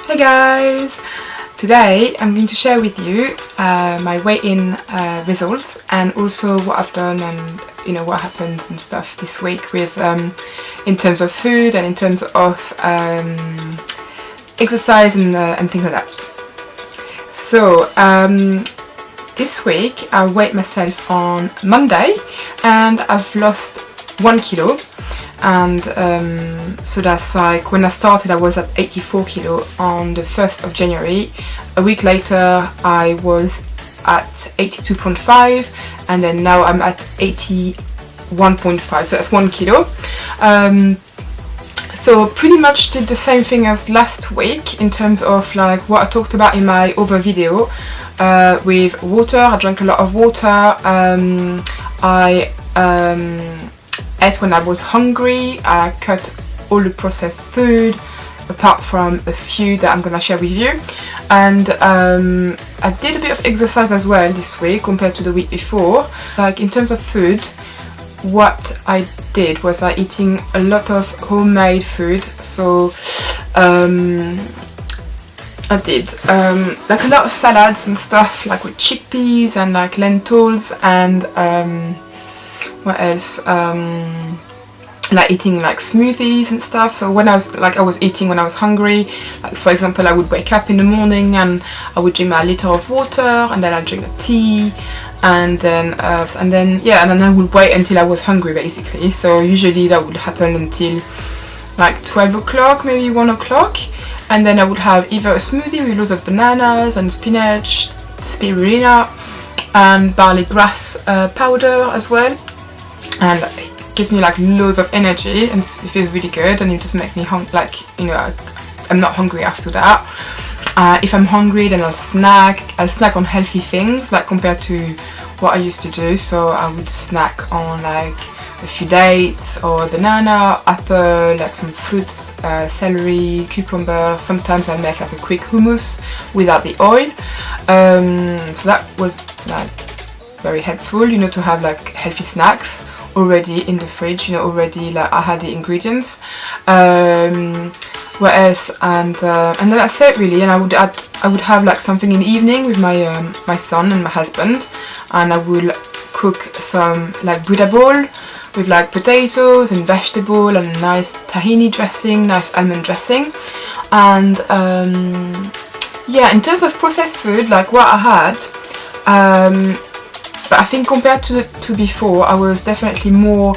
Hey guys! Today I'm going to share with you my weigh-in results and also what I've done and what happens and stuff this week with in terms of food and in terms of exercise and things like that. So this week I weighed myself on Monday and I've lost 1 kilo. And so that's like when I started I was at 84 kilo on the 1st of January. A week later I was at 82.5 and then now I'm at 81.5, so that's 1 kilo. So pretty much did the same thing as last week in terms of like what I talked about in my other video with water. I drank a lot of water. I ate when I was hungry. I cut all the processed food apart from a few that I'm gonna share with you, and I did a bit of exercise as well this week compared to the week before. Like in terms of food, what I did was eating a lot of homemade food. So I did like a lot of salads and stuff, like with chickpeas and like lentils and what else, like eating like smoothies and stuff. So when I was eating when I was hungry, like for example I would wake up in the morning and I would drink my liter of water and then I'd drink a tea and then I would wait until I was hungry basically. So usually that would happen until like 12 o'clock, maybe 1 o'clock, and then I would have either a smoothie with loads of bananas and spinach, spirulina and barley grass powder as well, and it gives me like loads of energy and it feels really good, and it just makes me I'm not hungry after that. If I'm hungry then I'll snack on healthy things, like compared to what I used to do. So I would snack on like a few dates or a banana, apple, like some fruits, celery, cucumber. Sometimes I'll make like a quick hummus without the oil. So that was like very helpful, to have like healthy snacks already in the fridge, already like I had the ingredients. What else? And then that's it really. And I would have like something in the evening with my son and my husband, and I will cook some like Buddha bowl with like potatoes and vegetable and nice tahini dressing, nice almond dressing. And yeah, in terms of processed food, like what I had, but I think compared to before, I was definitely more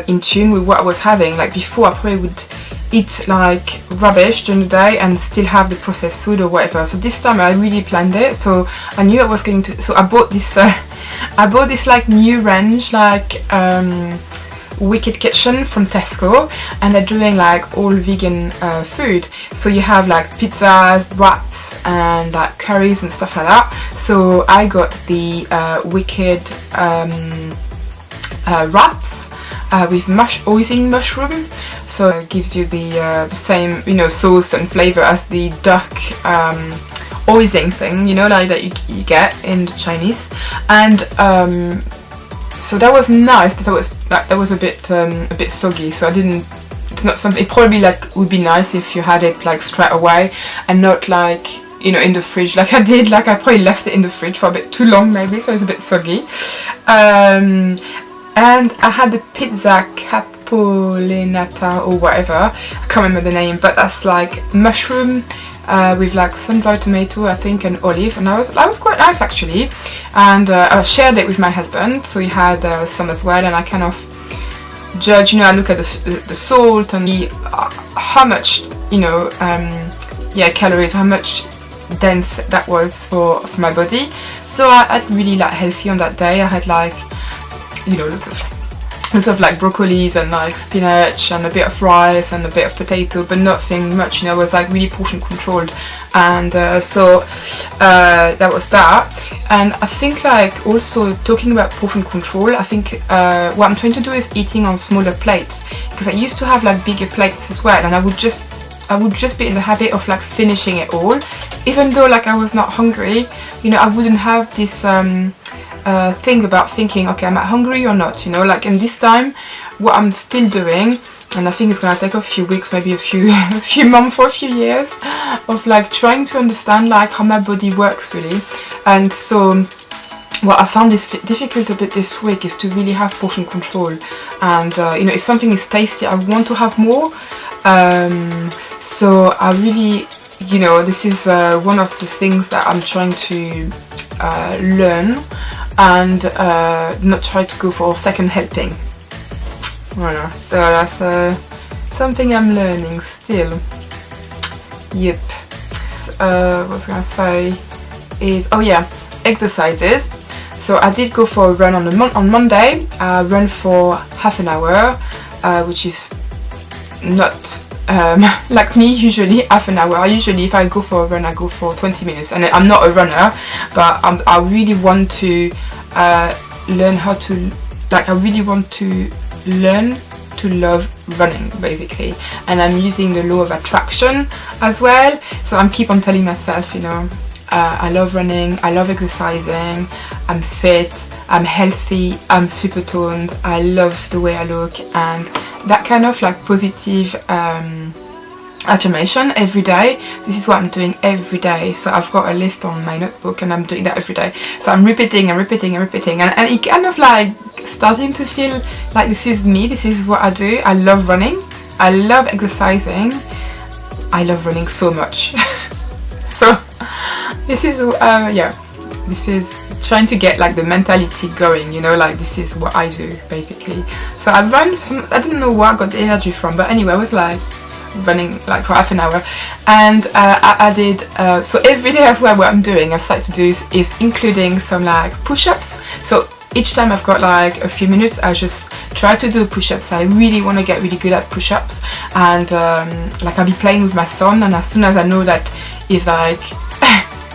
in tune with what I was having. Like before, I probably would eat like rubbish during the day and still have the processed food or whatever. So this time I really planned it. So I knew I was going to. So I bought this. I bought this like new range, like Wicked Kitchen from Tesco, and they're doing like all vegan food. So you have like pizzas, wraps and like curries and stuff like that. So I got the Wicked wraps with oising mushroom. So it gives you the same sauce and flavour as the duck oising thing, like that you get in the Chinese. And so that was nice, but that was a bit soggy. So it's not something. It probably like would be nice if you had it like straight away and not like in the fridge like I did. Like I probably left it in the fridge for a bit too long maybe, so it's a bit soggy. And I had the pizza capolinata or whatever. I can't remember the name, but that's like mushroom with like sun-dried tomato, I think, and olive, and that was quite nice actually. And I shared it with my husband, so he had some as well, and I kind of judge, I look at the salt and how much calories, how much dense that was for my body. So I had really like healthy on that day. I had like lots of like broccolis and like spinach and a bit of rice and a bit of potato, but nothing much. It was like really portion controlled, and so that was that. And I think like also talking about portion control, I think what I'm trying to do is eating on smaller plates, because I used to have like bigger plates as well, and I would just be in the habit of like finishing it all, even though like I was not hungry. I wouldn't have this thing about thinking, okay, am I hungry or not, like. And this time what I'm still doing and I think it's gonna take a few weeks, maybe a few a few months or a few years of like trying to understand like how my body works really. And so what I found is difficult a bit this week is to really have portion control, and you know, if something is tasty I want to have more. So I really, you know, this is one of the things that I'm trying to learn, and not try to go for second helping. Voilà. So that's something I'm learning still. Yep. What was I gonna say is, oh yeah, exercises. So I did go for a run on Monday. I ran for half an hour, which is not like me usually half an hour. Usually if I go for a run I go for 20 minutes, and I'm not a runner, but I really want to learn how to, like, I really want to learn to love running basically, and I'm using the law of attraction as well. So I'm keep on telling myself, you know, I love running, I love exercising, I'm fit, I'm healthy, I'm super toned, I love the way I look, and that kind of like positive affirmation every day. This is what I'm doing every day. So I've got a list on my notebook and I'm doing that every day. So I'm repeating and repeating and repeating, and it kind of like starting to feel like this is me, this is what I do. I love running, I love exercising, I love running so much. So this is yeah, this is trying to get like the mentality going, you know, like this is what I do basically. So I ran, I didn't know where I got the energy from, but anyway I was like running like for half an hour, and I did so every day as well. What I'm doing, I've started to do is including some like push-ups. So each time I've got like a few minutes, I just try to do push-ups. I really want to get really good at push-ups, and like I'll be playing with my son, and as soon as I know that he's like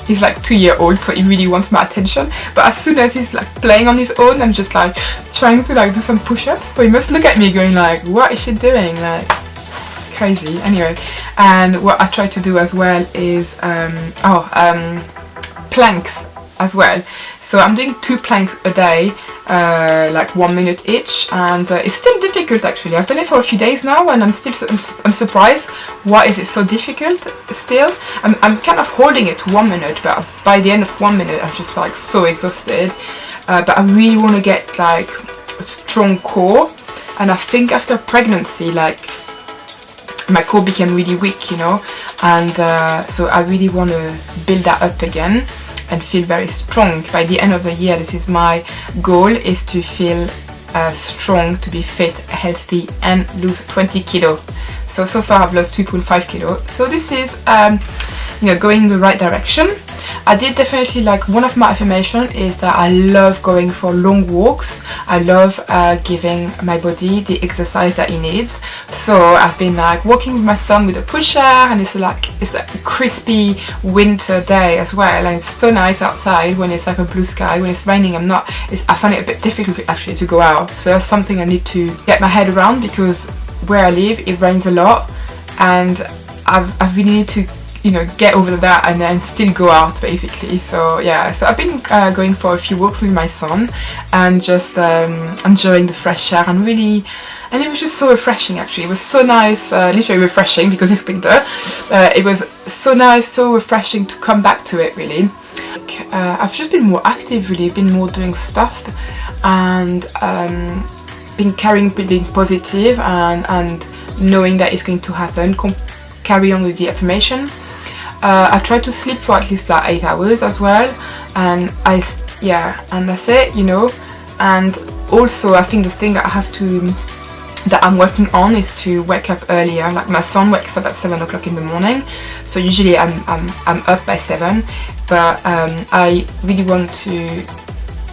he's like 2-year-old, so he really wants my attention, but as soon as he's like playing on his own, I'm just like trying to like do some push-ups. So he must look at me going like, what is she doing, like crazy. Anyway, and what I try to do as well is planks as well. So I'm doing 2 planks a day, like 1 minute each, and it's still difficult actually. I've done it for a few days now, and I'm surprised. Why is it so difficult still? I'm kind of holding it 1 minute, but by the end of 1 minute I'm just like so exhausted. But I really want to get like a strong core, and I think after pregnancy, like my core became really weak, you know, and so I really want to build that up again and feel very strong. By the end of the year, this is my goal, is to feel strong, to be fit, healthy, and lose 20 kilos. So far I've lost 2.5 kilos. So this is, you know, going in the right direction. I did definitely, like, one of my affirmations is that I love going for long walks. I love giving my body the exercise that it needs. So I've been like walking with my son with a pusher, and it's like a crispy winter day as well, and it's so nice outside when it's like a blue sky. When it's raining, I find it a bit difficult actually to go out. So that's something I need to get my head around, because where I live it rains a lot, and I really need to, you know, get over that and then still go out basically. So yeah, so I've been going for a few walks with my son and just enjoying the fresh air, and really, and it was just so refreshing actually. It was so nice, literally refreshing because it's winter. It was so nice, so refreshing to come back to it really. I've just been more active really, been more doing stuff, and been being positive, and knowing that it's going to happen. Carry on with the affirmation. I try to sleep for at least like 8 hours as well, and that's it, you know. And also I think the thing that that I'm working on is to wake up earlier. Like my son wakes up at 7 o'clock in the morning, so usually I'm up by 7, but I really want to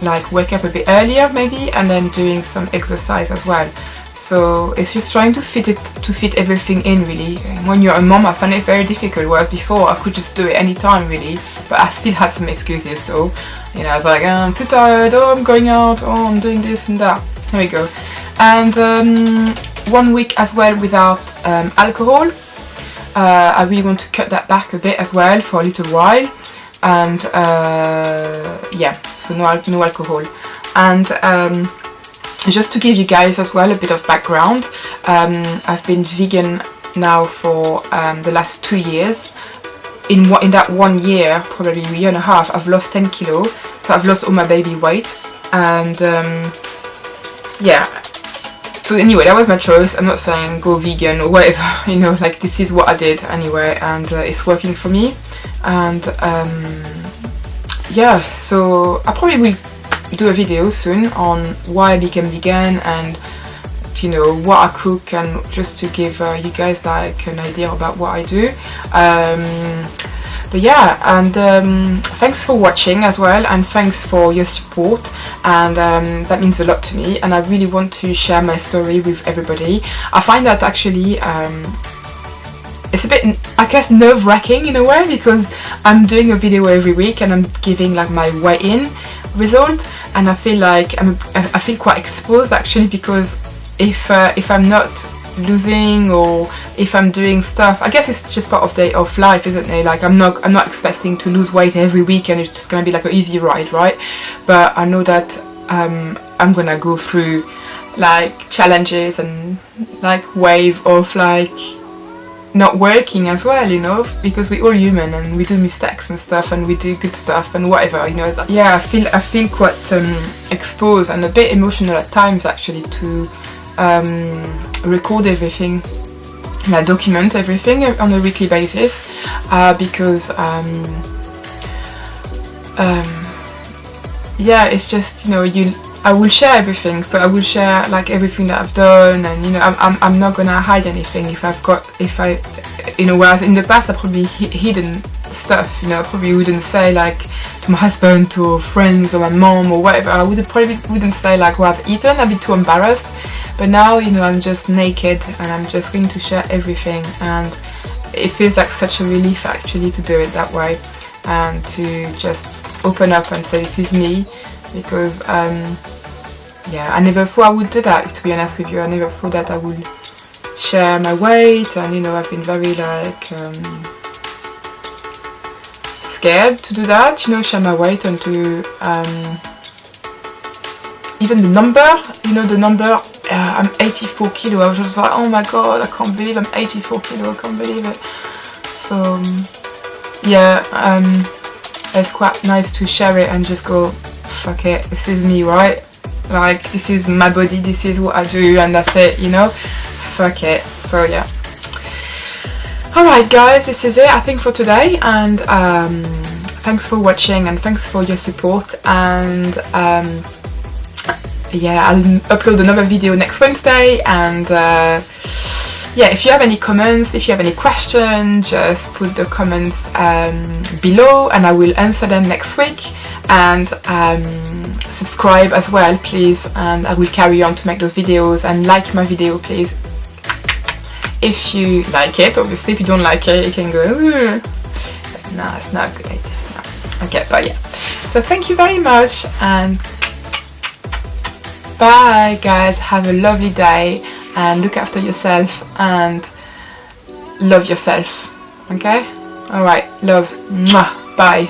like wake up a bit earlier maybe, and then doing some exercise as well. So it's just trying to fit everything in really. When you're a mom, I find it very difficult, whereas before I could just do it anytime really, but I still had some excuses though. You know, I was like, oh, I'm too tired, oh, I'm going out, oh, I'm doing this and that. There we go. And 1 week as well without alcohol. I really want to cut that back a bit as well for a little while, and yeah, so no alcohol. And just to give you guys as well a bit of background, I've been vegan now for the last 2 years. In that 1 year, probably a year and a half, I've lost 10 kilos, so I've lost all my baby weight, and yeah. So anyway, that was my choice. I'm not saying go vegan or whatever, you know, like this is what I did anyway, and it's working for me. And yeah, so I probably will do a video soon on why I became vegan and, you know, what I cook, and just to give you guys like an idea about what I do. But yeah, and thanks for watching as well, and thanks for your support, and that means a lot to me, and I really want to share my story with everybody. I find that actually it's a bit, I guess, nerve-wracking in a way, because I'm doing a video every week and I'm giving like my weigh-in result, and I feel like I feel quite exposed actually, because if I'm not losing, or if I'm doing stuff, I guess it's just part of life, isn't it? Like I'm not expecting to lose weight every week and it's just gonna be like an easy ride, right? But I know that I'm gonna go through like challenges and like wave of like not working as well, you know, because we're all human and we do mistakes and stuff, and we do good stuff and whatever, you know. Yeah, I feel quite exposed and a bit emotional at times actually to record everything, like document everything on a weekly basis, because yeah, it's just, you know, I will share everything, so I will share like everything that I've done, and you know, I'm not gonna hide anything you know, whereas in the past I probably hidden stuff, you know. I probably wouldn't say like to my husband, to friends, or my mom or whatever. I probably wouldn't say like what I've eaten. I'd be too embarrassed. But now, you know, I'm just naked and I'm just going to share everything, and it feels like such a relief actually to do it that way, and to just open up and say this is me, because yeah, I never thought I would do that, to be honest with you. I never thought that I would share my weight, and you know, I've been very like scared to do that, you know, share my weight, and to even the number, you know, the number, I'm 84 kilo. I was just like, oh my god, I can't believe I'm 84 kilo, I can't believe it. So yeah, it's quite nice to share it and just go, fuck it, this is me, right? Like, this is my body, this is what I do, and that's it, you know? Fuck it. So yeah. Alright guys, this is it I think for today, and thanks for watching and thanks for your support, and yeah, I'll upload another video next Wednesday, and yeah, if you have any comments, if you have any questions, just put the comments below and I will answer them next week, and subscribe as well please, and I will carry on to make those videos, and like my video please if you like it. Obviously if you don't like it you can go, no, it's not a good idea. No. Okay, but yeah, so thank you very much, and bye guys, have a lovely day, and look after yourself and love yourself, okay? Alright, love, mwah, bye.